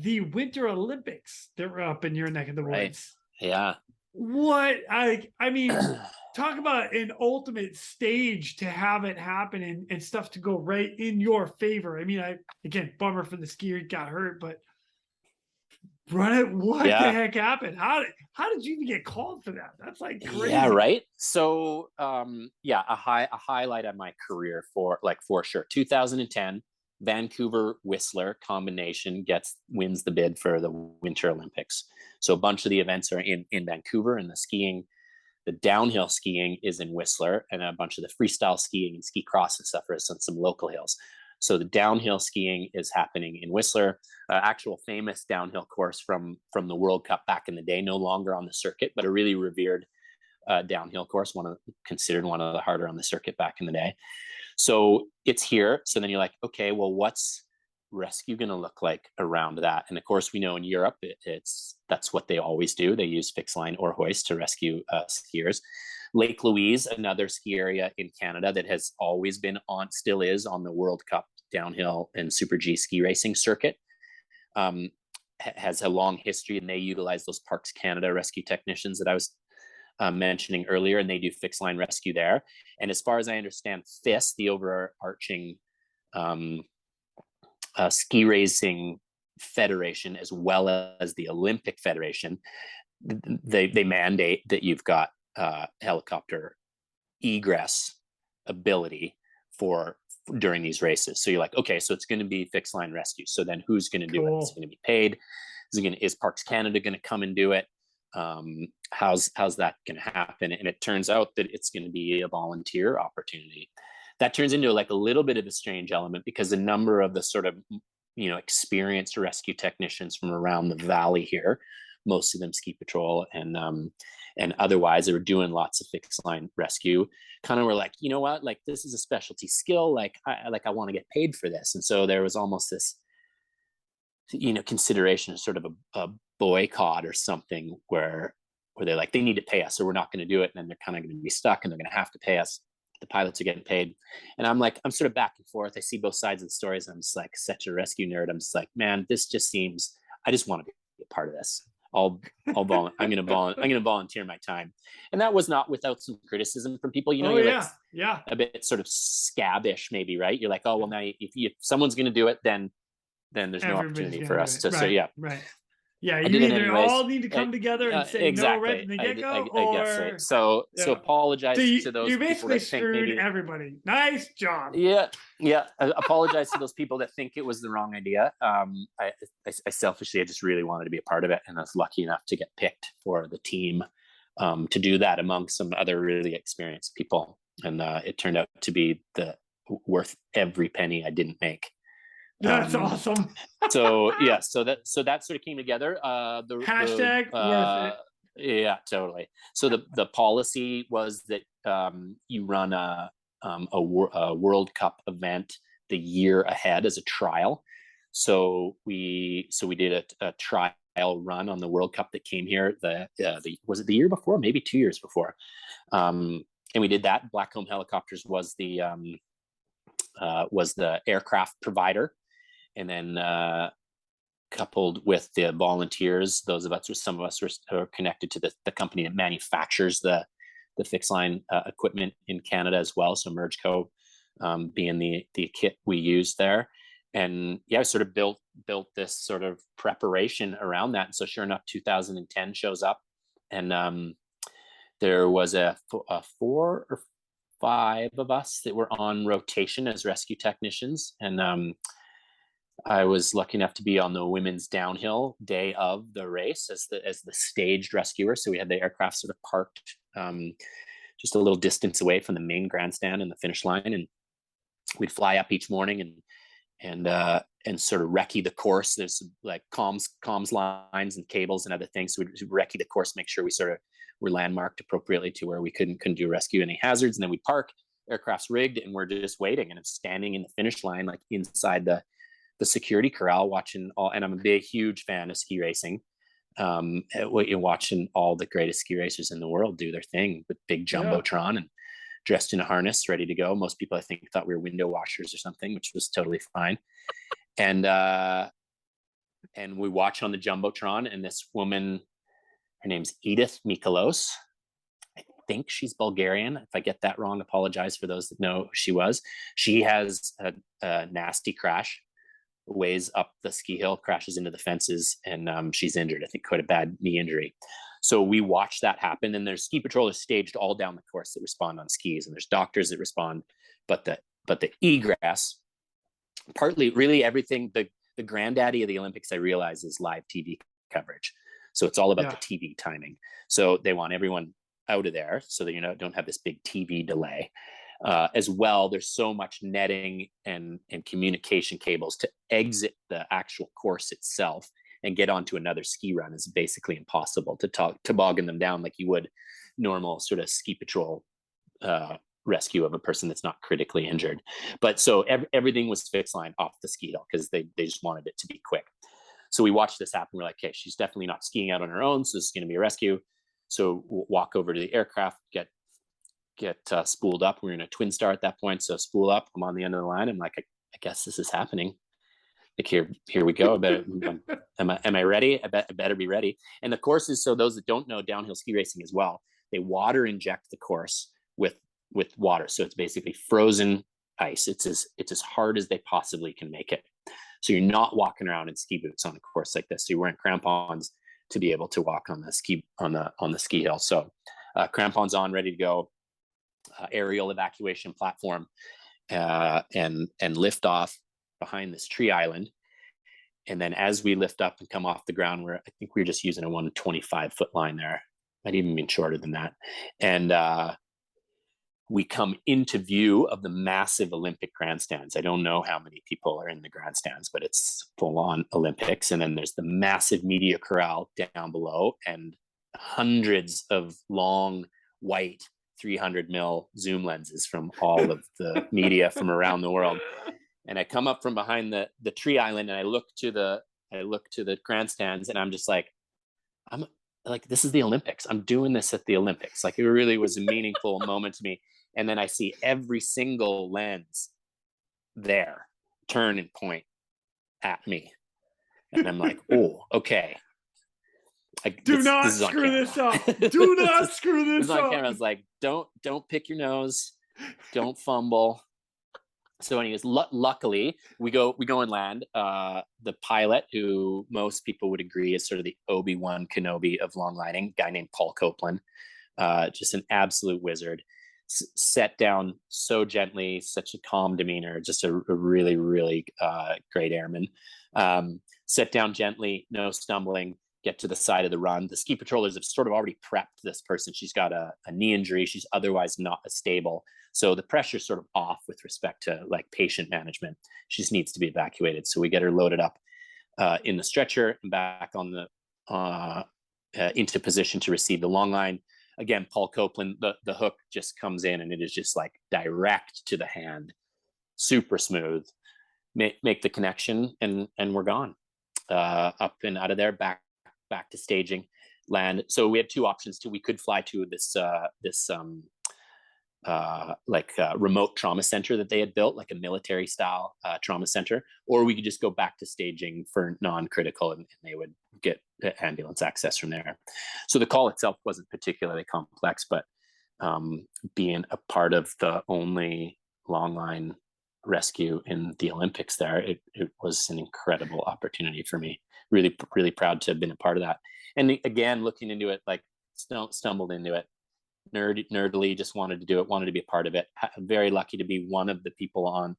the Winter Olympics that were up in your neck of the woods. Yeah. What I mean, talk about an ultimate stage to have it happen and stuff to go right in your favor. I mean, again, bummer for the skier got hurt, but what the heck happened? How did you even get called for that? That's like crazy. Yeah, right. So yeah, a highlight of my career for sure. 2010, Vancouver Whistler combination wins the bid for the Winter Olympics. So a bunch of the events are in Vancouver, and the downhill skiing is in Whistler, and a bunch of the freestyle skiing and ski cross and stuff is on some local hills. So the downhill skiing is happening in Whistler, actual famous downhill course from the World Cup back in the day, no longer on the circuit, but a really revered downhill course, considered one of the harder on the circuit back in the day. So it's here. So then you're like, okay, well, what's ResQ going to look like around that? And of course, we know in Europe, that's what they always do. They use fixed line or hoist to rescue skiers. Lake Louise, another ski area in Canada that has always been still is on the World Cup downhill and Super G ski racing circuit, has a long history, and they utilize those Parks Canada rescue technicians that I was mentioning earlier, and they do fixed line rescue there. And as far as I understand, FIS, the overarching ski racing federation, as well as the Olympic Federation, they mandate that you've got helicopter egress ability during these races. So you're like, okay, so it's going to be fixed line rescue. So then who's going to do it? Is it going to be paid? Is Parks Canada going to come and do it? How's that going to happen? And it turns out that it's going to be a volunteer opportunity. That turns into like a little bit of a strange element, because a number of the sort of, experienced rescue technicians from around the valley here, most of them ski patrol and otherwise, they were doing lots of fixed line rescue, kind of were like, you know what, like this is a specialty skill. Like I want to get paid for this. And so there was almost this, consideration of sort of a boycott or something where they're like, they need to pay us, so we're not going to do it. And then they're kind of going to be stuck, and they're going to have to pay us. The pilots are getting paid. And I'm sort of back and forth. I see both sides of the stories. And I'm just like such a rescue nerd. I'm just like, man, this just seems, I just want to be a part of this. I'm going to volunteer my time. And that was not without some criticism from people, a bit sort of scabbish maybe, right? You're like, oh, well, now if someone's going to do it, then there's no opportunity for us to, so yeah. Right. Yeah, you either all need to come together and say no right from the get-go, I guess so. So apologize to those you basically people that screwed think maybe everybody. Nice job. Yeah. I apologize to those people that think it was the wrong idea. I selfishly, I just really wanted to be a part of it, and I was lucky enough to get picked for the team to do that among some other really experienced people, and it turned out to be worth every penny I didn't make. That's awesome. So that sort of came together. The hashtag worth it. Yeah, totally. So the policy was that you run a World Cup event the year ahead as a trial. So we did a trial run on the World Cup that came here. Was it the year before? Maybe 2 years before. And we did that. Blackcomb Helicopters was the aircraft provider. And then coupled with the volunteers, some of us were connected to the company that manufactures the fixed line equipment in Canada as well. So Mergeco being the kit we used there. And yeah, I sort of built this sort of preparation around that. And so sure enough, 2010 shows up, and there was a 4 or 5 of us that were on rotation as rescue technicians. And I was lucky enough to be on the women's downhill day of the race as the staged rescuer. So we had the aircraft sort of parked just a little distance away from the main grandstand and the finish line, and we'd fly up each morning and sort of recce the course. There's like comms lines and cables and other things. So we'd recce the course, make sure we sort of were landmarked appropriately to where we couldn't do rescue any hazards. And then we park, aircraft's rigged, and we're just waiting. And I'm standing in the finish line, like inside the security corral, watching all. And I'm a huge fan of ski racing. Watching all the greatest ski racers in the world do their thing with big jumbotron and dressed in a harness, ready to go. Most people, I think, thought we were window washers or something, which was totally fine. And and we watch on the Jumbotron, and this woman, her name's Edith Mikalos. I think she's Bulgarian. If I get that wrong, apologize for those that know who she was. She has a nasty crash, ways up the ski hill, crashes into the fences, and she's injured. I think quite a bad knee injury. So we watch that happen, and there's ski patrollers staged all down the course that respond on skis, and there's doctors that respond. But the egress, partly really everything, the granddaddy of the Olympics, I realize, is live TV coverage. So it's all about the TV timing. So they want everyone out of there so that you don't have this big TV delay. As well, there's so much netting and communication cables to exit the actual course itself and get onto another ski run is basically impossible to toboggan them down like you would normal sort of ski patrol rescue of a person that's not critically injured. But so everything was fixed line off the ski hill because they just wanted it to be quick. So we watched this happen. We're like, okay, she's definitely not skiing out on her own, so this is going to be a rescue. So we'll walk over to the aircraft, get spooled up. We're in a twin star at that point, so spool up. I'm on the end of the line. I'm like, I guess this is happening. Like here we go. Am I ready? I better be ready. And the course is, so those that don't know downhill ski racing as well, they water inject the course with water. So it's basically frozen ice. It's as hard as they possibly can make it. So you're not walking around in ski boots on a course like this. So you're wearing crampons to be able to walk on the ski hill. So crampons on, ready to go. Aerial evacuation platform, and lift off behind this tree island. And then as we lift up and come off the ground, I think we're just using a 125-foot line there. Might even been shorter than that. And we come into view of the massive Olympic grandstands. I don't know how many people are in the grandstands, but it's full on Olympics. And then there's the massive media corral down below and hundreds of long white 300 mil zoom lenses from all of the media from around the world. And I come up from behind the tree island, and I look to the grandstands, and I'm just like, this is the Olympics. I'm doing this at the Olympics. Like, it really was a meaningful moment to me. And then I see every single lens there turn and point at me. And I'm like, oh, okay. Do not screw this up. Do not screw this up. On camera. I was like, don't pick your nose. Don't fumble. So anyways, luckily we go and land. The pilot, who most people would agree is sort of the Obi-Wan Kenobi of long lining, guy named Paul Copeland, just an absolute wizard, set down so gently, such a calm demeanor, just a really, really great airman. Set down gently, no stumbling, get to the side of the run. The ski patrollers have sort of already prepped this person. She's got a knee injury. She's otherwise not stable. So the pressure's sort of off with respect to like patient management. She just needs to be evacuated. So we get her loaded up in the stretcher and back on the into position to receive the long line. Again, Paul Copeland, the hook just comes in and it is just like direct to the hand, super smooth. Make the connection and we're gone. Up and out of there, back to staging, land. So we had two options too. We could fly to this remote trauma center that they had built, like a military style trauma center, or we could just go back to staging for non-critical and they would get ambulance access from there. So the call itself wasn't particularly complex, but being a part of the only long line rescue in the Olympics there, it was an incredible opportunity for me. Really, really proud to have been a part of that. And again, looking into it, like stumbled into it, nerdily, just wanted to do it, wanted to be a part of it. Very lucky to be one of the people on,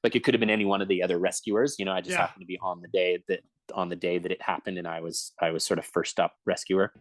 like it could have been any one of the other rescuers. I just happened to be on the day that it happened, and I was sort of first up rescuer.